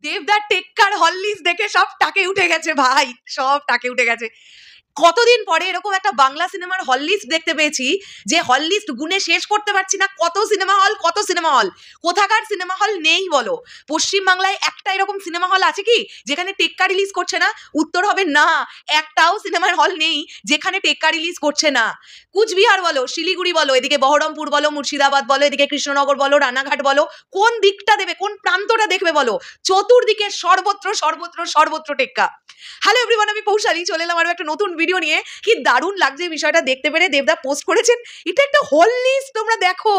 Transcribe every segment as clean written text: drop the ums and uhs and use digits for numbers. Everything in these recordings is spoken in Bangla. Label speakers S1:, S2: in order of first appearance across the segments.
S1: দেবদার টেক্কার হললিস্ট দেখে সব টাকে উঠে গেছে ভাই, সব টাকে উঠে গেছে। কতদিন পরে এরকম একটা বাংলা সিনেমার হল লিস্ট দেখতে পেয়েছি যে হল লিস্ট গুনে শেষ করতে পারছি না। কত সিনেমা হল, কত সিনেমা হল, কোথাকার সিনেমা হল নেই বলো? পশ্চিমবাংলায় একটা এরকম সিনেমা হল আছে কি যেখানে টেক্কা রিলিজ করছে না? উত্তর হবে না, একটাও সিনেমার হল নেই যেখানে টেক্কা রিলিজ করছে না। কুচবিহার বলো, শিলিগুড়ি বলো, এদিকে বহরমপুর বলো, মুর্শিদাবাদ বলো, এদিকে কৃষ্ণনগর বলো, রানাঘাট বলো, কোন দিকটা দেবে, কোন প্রান্তটা দেখবে বলো? চতুর্দিকে সর্বত্র সর্বত্র সর্বত্র টেক্কা। হ্যালো এভরিওয়ান, আমি পৌশালী চলে এলাম আরো একটা নতুন ভিডিও নিয়ে। কি দারুণ লাগছে বিষয়টা দেখতে পেরে। দেবদা পোস্ট করেছেন, এটা একটা হল লিস্ট, তোমরা দেখো,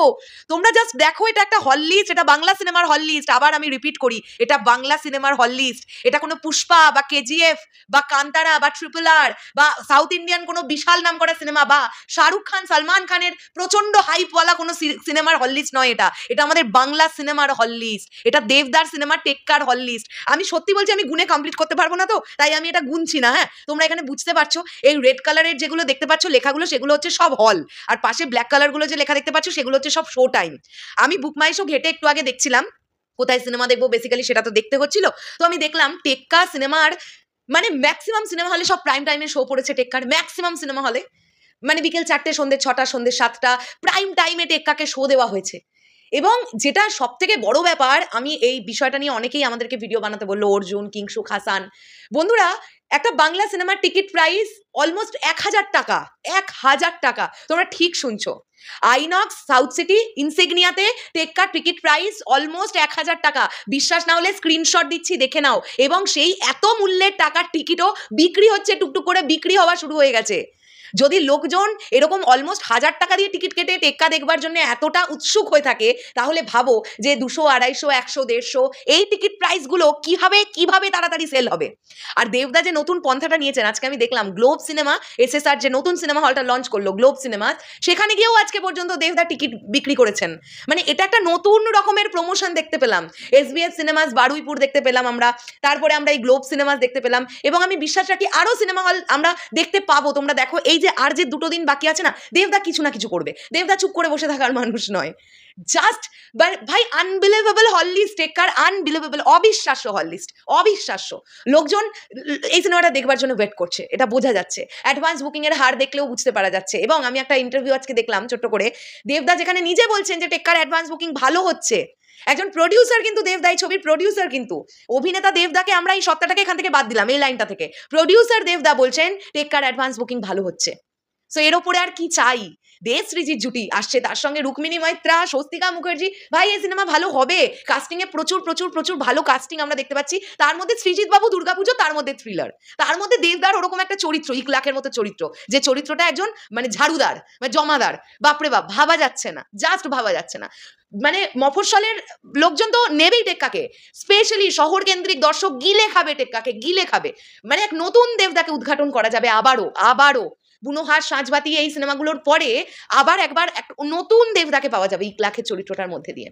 S1: তোমরা জাস্ট দেখো, এটা একটা হল লিস্ট, এটা বাংলা সিনেমার হল লিস্ট। আবার আমি রিপিট করি, এটা বাংলা সিনেমার হল লিস্ট। এটা কোনো পুষ্পা বা কেজিএফ বা কান্তারা বা RRR বা সাউথ ইন্ডিয়ান কোনো বিশাল নাম করা সিনেমা বা শাহরুখ খান সালমান খানের প্রচন্ড হাইপওয়ালা কোনো সিনেমার হল লিস্ট নয়। এটা আমাদের বাংলা সিনেমার হল লিস্ট। এটা দেবদার সিনেমার টেক্কার হল লিস্ট। আমি সত্যি বলছি, আমি গুনে কমপ্লিট করতে পারবো না, তো তাই আমি এটা গুনছি না। হ্যাঁ, তোমরা এখানে বুঝতে পারছো, এই রেড কালারের যেগুলো দেখতে পাচ্ছ লেখাগুলো, সেগুলো হচ্ছে সব হল, আর পাশে ব্ল্যাক কালারগুলো যে লেখা দেখতে পাচ্ছ সেগুলো হচ্ছে সব শো টাইম। আমি বুকমাই শো ঘেটে একটু আগে দেখছিলাম কোথায় সিনেমা দেখবো, বেসিক্যালি সেটা তো দেখতে হচ্ছিল। তো আমি দেখলাম টেক্কা সিনেমার মানে ম্যাক্সিমাম সিনেমা হলে সব প্রাইম টাইমে শো পড়েছে টেক্কার। ম্যাক্সিমাম সিনেমা হলে মানে বিকেল 4টে, সন্ধ্যে 6টা, সন্ধ্যে 7টা প্রাইম টাইমে টেক্কাকে শো দেওয়া হয়েছে। এবং যেটা সব থেকে বড় ব্যাপার, আমি এই বিষয়টা নিয়ে অনেকেই আমাদেরকে ভিডিও বানাতে বললো, অর্জুন, কিংশুক, হাসান, বন্ধুরা, একটা বাংলা সিনেমার টিকিট প্রাইস অলমোস্ট 1000 টাকা। 1000 টাকা, তোমরা ঠিক শুনছো। আইনক্স, সাউথ সিটি, ইনসিগনিয়াতে টেক্কার টিকিট প্রাইস অলমোস্ট 1000 টাকা। বিশ্বাস না হলে স্ক্রিনশট দিচ্ছি, দেখে নাও। এবং সেই এত মূল্যের টাকার টিকিটও বিক্রি হচ্ছে, টুকটুক করে বিক্রি হওয়া শুরু হয়ে গেছে। যদি লোকজন এরকম অলমোস্ট 1000 টাকা দিয়ে টিকিট কেটে টেক্কা দেখবার জন্য এতটা উৎসুক হয়ে থাকে, তাহলে ভাবো যে 200, 250, 100, 150 এই টিকিট প্রাইসগুলো কিভাবে তাড়াতাড়ি সেল হবে। আর দেবদা যে নতুন পন্থাটা নিয়েছেন, আজকে আমি দেখলাম গ্লোব সিনেমা SSR যে নতুন সিনেমা হলটা লঞ্চ করলো গ্লোব সিনেমা, সেখানে গিয়েও আজকে পর্যন্ত দেবদা টিকিট বিক্রি করেছেন। মানে এটা একটা নতুন রকমের প্রমোশন দেখতে পেলাম। SBF সিনেমাস বারুইপুর দেখতে পেলাম আমরা, তারপরে আমরা এই গ্লোব সিনেমাস দেখতে পেলাম, এবং আমি বিশ্বাস রাখি আরো সিনেমা হল আমরা দেখতে পাবো। তোমরা দেখো, এই যে আর যে 2 দিন বাকি আছে না, দেবদা কিছু না কিছু করবে। দেবদা চুপ করে বসে থাকার মানুষ নয়। জাস্ট ভাই, আনবিলিভেবল হল লিস্ট টেক্কার, আনবিলিভেবল, অবিশ্বাস্য হল লিস্ট, অবিশ্বাস্য। লোকজন এই সিনেমাটা দেখবার জন্য ওয়েট করছে, এটা বোঝা যাচ্ছে। অ্যাডভান্স বুকিং এর হার দেখলেও বুঝতে পারা যাচ্ছে। এবং আমি একটা ইন্টারভিউ আজকে দেখলাম ছোট্ট করে, দেবদা যেখানে নিজে বলছেন যে টেক্কার অ্যাডভান্স বুকিং ভালো হচ্ছে। একজন প্রডিউসার কিন্তু দেবদা, এই ছবির প্রডিউসার কিন্তু, অভিনেতা দেবদাকে আমরা এই সত্তাটাকে এখান থেকে বাদ দিলাম, এই লাইনটা থেকে। প্রডিউসার দেবদা বলছেন টেক্কার অ্যাডভান্স বুকিং ভালো হচ্ছে। সো এর ওপরে আর কি চাই? দেব সৃজিত জুটি আসছে, তার সঙ্গে রুক্মিণী মৈত্রা, স্বস্তিকা মুখার্জি। ভাই, এই সিনেমা ভালো হবে। কাস্টিং এ প্রচুর প্রচুর প্রচুর ভালো কাস্টিং আমরা দেখতে পাচ্ছি। তার মধ্যে সৃজিত বাবু দুর্গাপুজো, তার মধ্যে থ্রিলার, তার মধ্যে দেবদার ওরকম একটা চরিত্র, ইকলাখের মতো চরিত্র, যে চরিত্রটা একজন মানে ঝাড়ুদার বা জমাদার। বাপরে বাপ, ভাবা যাচ্ছে না, জাস্ট ভাবা যাচ্ছে না। মানে মফস্বলের লোকজন তো নেবেই টেক্কাকে, স্পেশালি শহর কেন্দ্রিক দর্শক গিলে খাবে টেক্কাকে, গিলে খাবে। মানে এক নতুন দেবদাকে উদ্ঘাটন করা যাবে আবারও। বুনোহার, সাঁঝবাতি এই সিনেমাগুলোর পরে আবার একবার এক নতুন দেবদাকে পাওয়া যাবে ইকলাখের চরিত্রটার মধ্যে দিয়ে।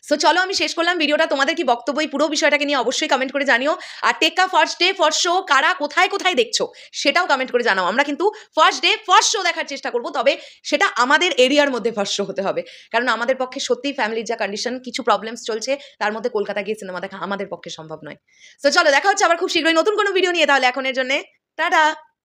S1: সো চলো, আমি শেষ করলাম ভিডিওটা। তোমাদের কি বক্তব্য এই পুরো বিষয়টাকে নিয়ে অবশ্যই কমেন্ট করে জানিও। আর টেক্কা ফার্স্ট ডে ফার্স্ট শো কারা কোথায় কোথায় দেখছো সেটাও কমেন্ট করে জানাও। আমরা কিন্তু ফার্স্ট ডে ফার্স্ট শো দেখার চেষ্টা করব, তবে সেটা আমাদের এরিয়ার মধ্যে ফার্স্ট শো হতে হবে। কারণ আমাদের পক্ষে সত্যিই ফ্যামিলির যা কন্ডিশন, কিছু প্রবলেমস চলছে, তার মধ্যে কলকাতা গিয়ে সিনেমা দেখা আমাদের পক্ষে সম্ভব নয়। সো চলো, দেখা হচ্ছে আবার খুব শীঘ্রই নতুন কোনো ভিডিও নিয়ে। তাহলে এখনের জন্য টাটা।